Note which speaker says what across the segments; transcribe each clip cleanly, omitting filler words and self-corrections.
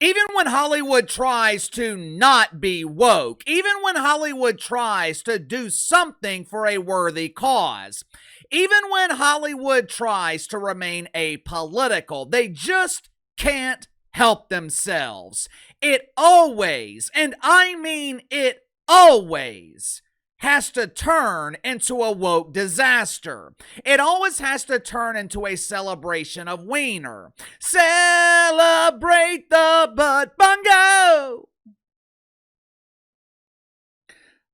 Speaker 1: Even when Hollywood tries to not be woke, even when Hollywood tries to do something for a worthy cause, even when Hollywood tries to remain apolitical, they just can't help themselves. It always, and I mean it always, has to turn into a woke disaster. It always has to turn into a celebration of Wiener. Celebrate the butt bongo!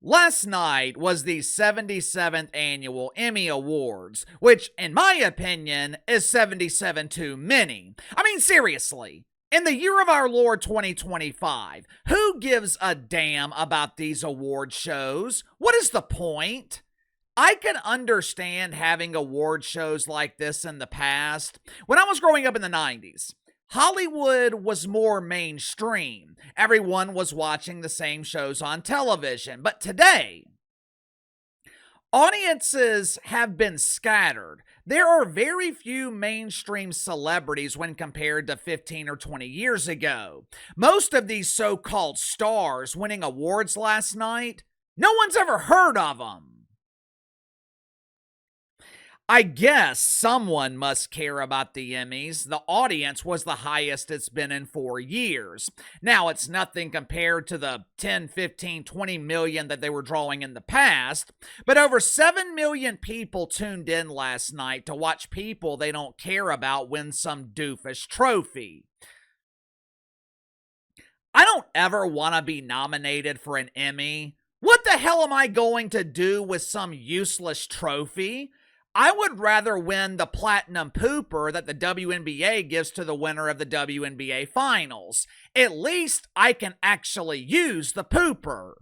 Speaker 1: Last night was the 77th annual Emmy Awards, which, in my opinion, is 77 too many. I mean, seriously. In the year of our Lord 2025, who gives a damn about these award shows? What is the point? I can understand having award shows like this in the past. When I was growing up in the 90s, Hollywood was more mainstream. Everyone was watching the same shows on television. But today, audiences have been scattered. There are very few mainstream celebrities when compared to 15 or 20 years ago. Most of these so-called stars winning awards last night, no one's ever heard of them. I guess someone must care about the Emmys. The audience was the highest it's been in 4 years. Now, it's nothing compared to the 10, 15, 20 million that they were drawing in the past, but over 7 million people tuned in last night to watch people they don't care about win some doofus trophy. I don't ever want to be nominated for an Emmy. What the hell am I going to do with some useless trophy? I would rather win the platinum pooper that the WNBA gives to the winner of the WNBA finals. At least I can actually use the pooper.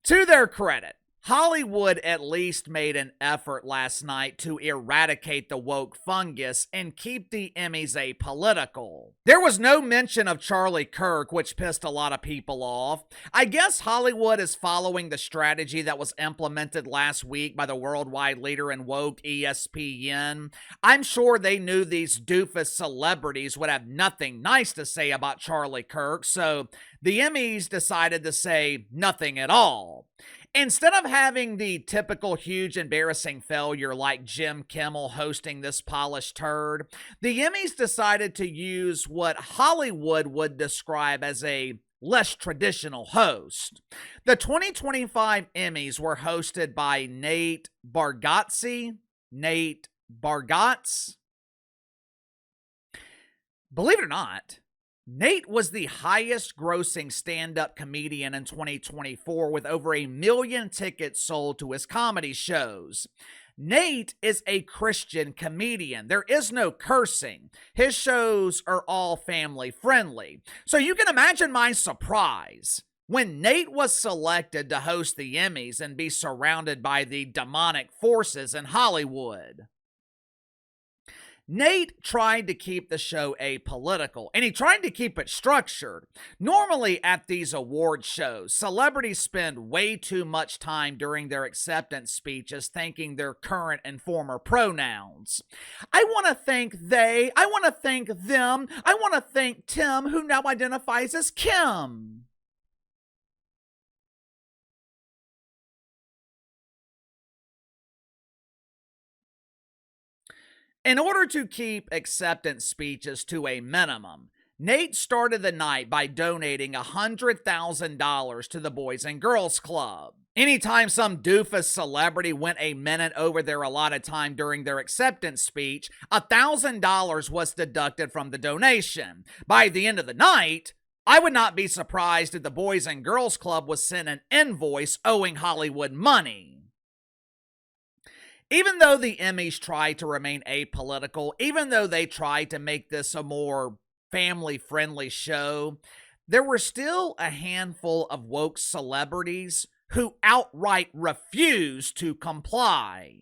Speaker 1: To their credit, Hollywood at least made an effort last night to eradicate the woke fungus and keep the Emmys apolitical. There was no mention of Charlie Kirk, which pissed a lot of people off. I guess Hollywood is following the strategy that was implemented last week by the worldwide leader in woke, ESPN. I'm sure they knew these doofus celebrities would have nothing nice to say about Charlie Kirk, so the Emmys decided to say nothing at all. Instead of having the typical huge embarrassing failure like Jim Kimmel hosting this polished turd, the Emmys decided to use what Hollywood would describe as a less traditional host. The 2025 Emmys were hosted by Nate Bargatze. Believe it or not, Nate was the highest grossing stand-up comedian in 2024 with over 1 million tickets sold to his comedy shows. Nate is a Christian comedian. There is no cursing. His shows are all family friendly. So you can imagine my surprise when Nate was selected to host the Emmys and be surrounded by the demonic forces in Hollywood. Nate tried to keep the show apolitical, and he tried to keep it structured. Normally at these award shows, celebrities spend way too much time during their acceptance speeches thanking their current and former pronouns. I want to thank they, I want to thank them, I want to thank Tim, who now identifies as Kim. In order to keep acceptance speeches to a minimum, Nate started the night by donating $100,000 to the Boys and Girls Club. Anytime some doofus celebrity went a minute over their allotted time during their acceptance speech, $1,000 was deducted from the donation. By the end of the night, I would not be surprised if the Boys and Girls Club was sent an invoice owing Hollywood money. Even though the Emmys tried to remain apolitical, even though they tried to make this a more family-friendly show, there were still a handful of woke celebrities who outright refused to comply.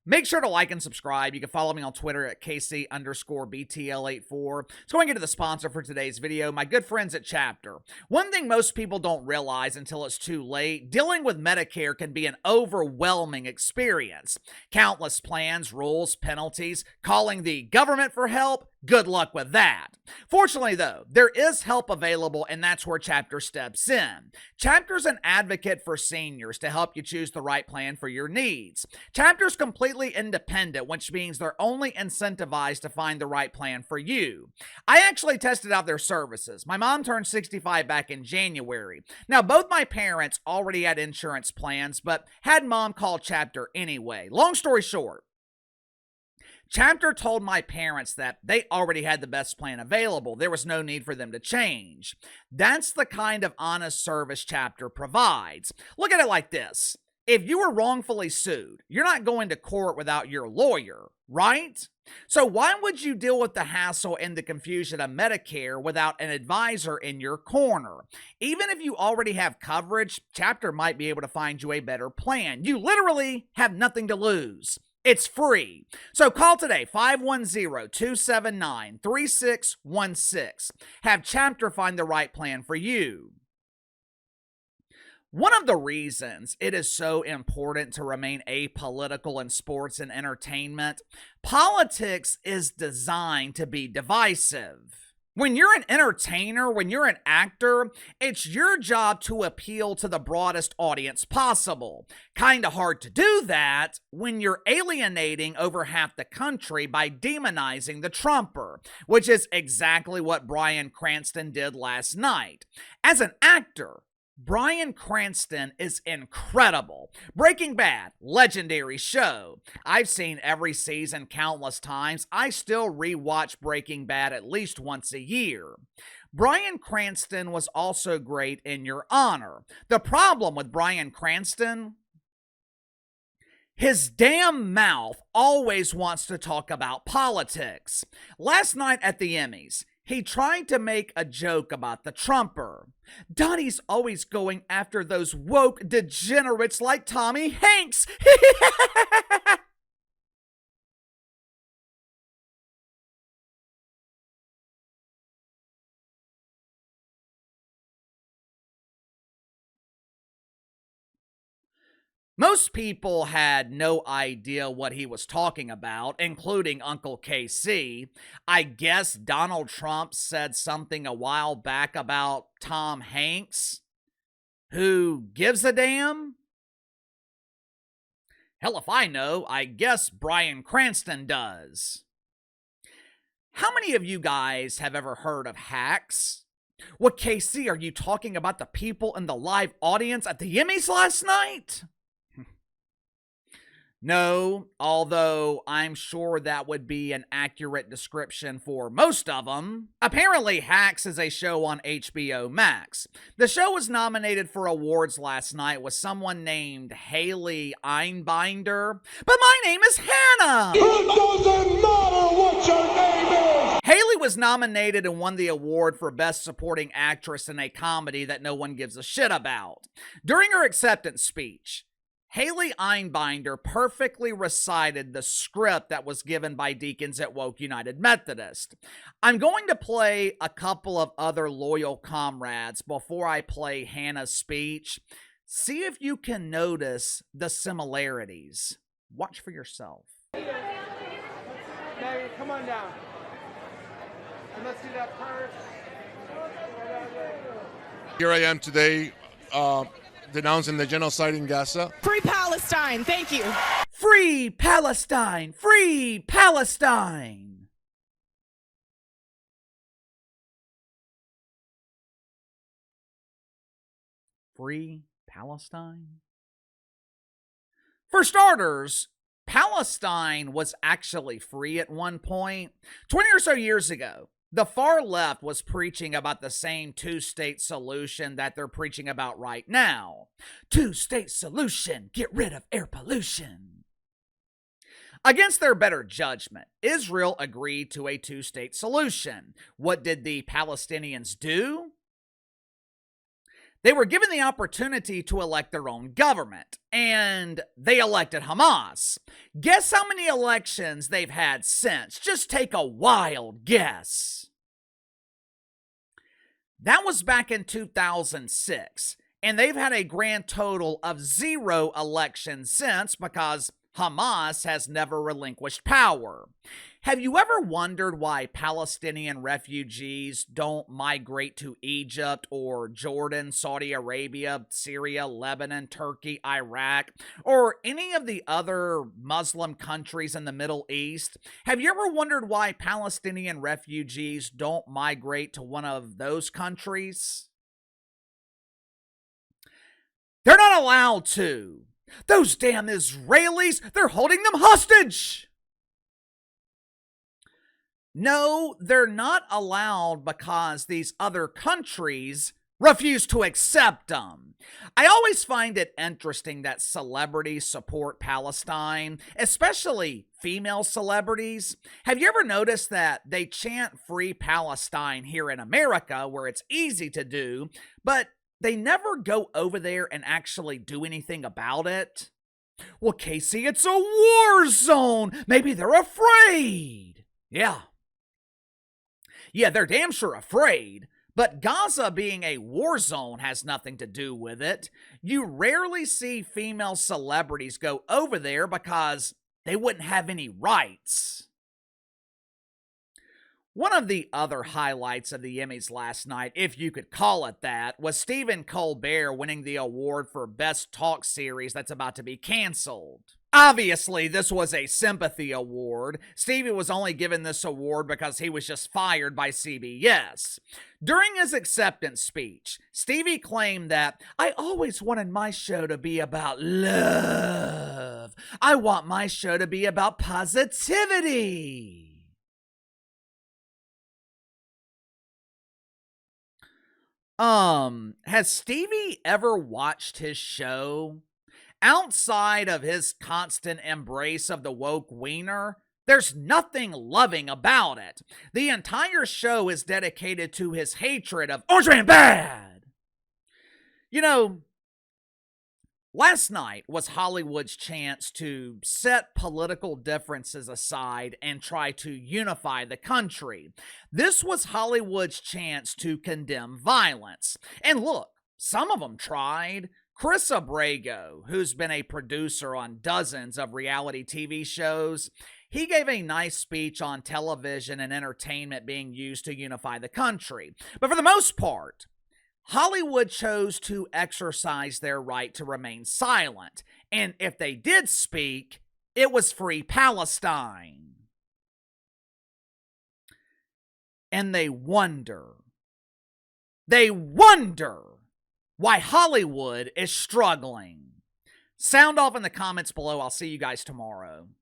Speaker 1: Make sure to like and subscribe. You can follow me on Twitter at KC_BTL84. Let's go and get to the sponsor for today's video, my good friends at Chapter. One thing most people don't realize until it's too late, dealing with Medicare can be an overwhelming experience. Countless plans, rules, penalties, calling the government for help, Good luck with that. Fortunately, though, there is help available, and that's where Chapter steps in. Chapter's an advocate for seniors to help you choose the right plan for your needs. Chapter's completely independent, which means they're only incentivized to find the right plan for you. I actually tested out their services. My mom turned 65 back in January. Now, both my parents already had insurance plans, but had mom call Chapter anyway. Long story short, Chapter told my parents that they already had the best plan available. There was no need for them to change. That's the kind of honest service Chapter provides. Look at it like this. If you were wrongfully sued, you're not going to court without your lawyer, right? So why would you deal with the hassle and the confusion of Medicare without an advisor in your corner? Even if you already have coverage, Chapter might be able to find you a better plan. You literally have nothing to lose. It's free. So call today, 510-279-3616. Have Chapter find the right plan for you. One of the reasons it is so important to remain apolitical in sports and entertainment, politics is designed to be divisive. When you're an entertainer, when you're an actor, it's your job to appeal to the broadest audience possible. Kinda hard to do that when you're alienating over half the country by demonizing the Trumper, which is exactly what Bryan Cranston did last night. As an actor, Bryan Cranston is incredible. Breaking Bad, legendary show. I've seen every season countless times. I still rewatch Breaking Bad at least once a year. Bryan Cranston was also great in Your Honor. The problem with Bryan Cranston, his damn mouth always wants to talk about politics. Last night at the Emmys, he tried to make a joke about the Trumper. Donnie's always going after those woke degenerates like Tommy Hanks. Most people had no idea what he was talking about, including Uncle KC. I guess Donald Trump said something a while back about Tom Hanks. Who gives a damn? Hell if I know, I guess Bryan Cranston does. How many of you guys have ever heard of hacks? What, KC, are you talking about the people in the live audience at the Emmys last night? No, although I'm sure that would be an accurate description for most of them. Apparently, Hacks is a show on HBO Max. The show was nominated for awards last night with someone named Haley Einbinder, but my name is Hannah!
Speaker 2: It doesn't matter what your name is!
Speaker 1: Haley was nominated and won the award for Best Supporting Actress in a Comedy that no one gives a shit about. During her acceptance speech, Haley Einbinder perfectly recited the script that was given by deacons at Woke United Methodist. I'm going to play a couple of other loyal comrades before I play Hannah's speech. See if you can notice the similarities. Watch for yourself.
Speaker 2: Megan, come on down. And let's see that purse.
Speaker 3: Here I am today, denouncing the genocide in Gaza.
Speaker 4: Free Palestine, thank you.
Speaker 1: Free Palestine! Free Palestine! Free Palestine? For starters, Palestine was actually free at one point. 20 or so years ago, the far left was preaching about the same two-state solution that they're preaching about right now. Two-state solution, get rid of air pollution. Against their better judgment, Israel agreed to a two-state solution. What did the Palestinians do? They were given the opportunity to elect their own government, and they elected Hamas. Guess how many elections they've had since? Just take a wild guess. That was back in 2006, and they've had a grand total of 0 elections since because Hamas has never relinquished power. Have you ever wondered why Palestinian refugees don't migrate to Egypt or Jordan, Saudi Arabia, Syria, Lebanon, Turkey, Iraq, or any of the other Muslim countries in the Middle East? Have you ever wondered why Palestinian refugees don't migrate to one of those countries? They're not allowed to. Those damn Israelis, they're holding them hostage. No, they're not allowed because these other countries refuse to accept them. I always find it interesting that celebrities support Palestine, especially female celebrities. Have you ever noticed that they chant Free Palestine here in America, where it's easy to do, but they never go over there and actually do anything about it? Well, Casey, it's a war zone. Maybe they're afraid. Yeah, they're damn sure afraid, but Gaza being a war zone has nothing to do with it. You rarely see female celebrities go over there because they wouldn't have any rights. One of the other highlights of the Emmys last night, if you could call it that, was Stephen Colbert winning the award for Best Talk Series that's about to be canceled. Obviously, this was a Sympathy award. Stevie was only given this award because he was just fired by CBS. During his acceptance speech, Stevie claimed that, "I always wanted my show to be about love. I want my show to be about positivity." Has Stevie ever watched his show? Outside of his constant embrace of the woke wiener, there's nothing loving about it. The entire show is dedicated to his hatred of Orange Man Bad. You know, last night was Hollywood's chance to set political differences aside and try to unify the country. This was Hollywood's chance to condemn violence. And look, some of them tried. Chris Abrego, who's been a producer on dozens of reality TV shows, he gave a nice speech on television and entertainment being used to unify the country. But for the most part, Hollywood chose to exercise their right to remain silent. And if they did speak, it was Free Palestine. And they wonder why Hollywood is struggling. Sound off in the comments below. I'll see you guys tomorrow.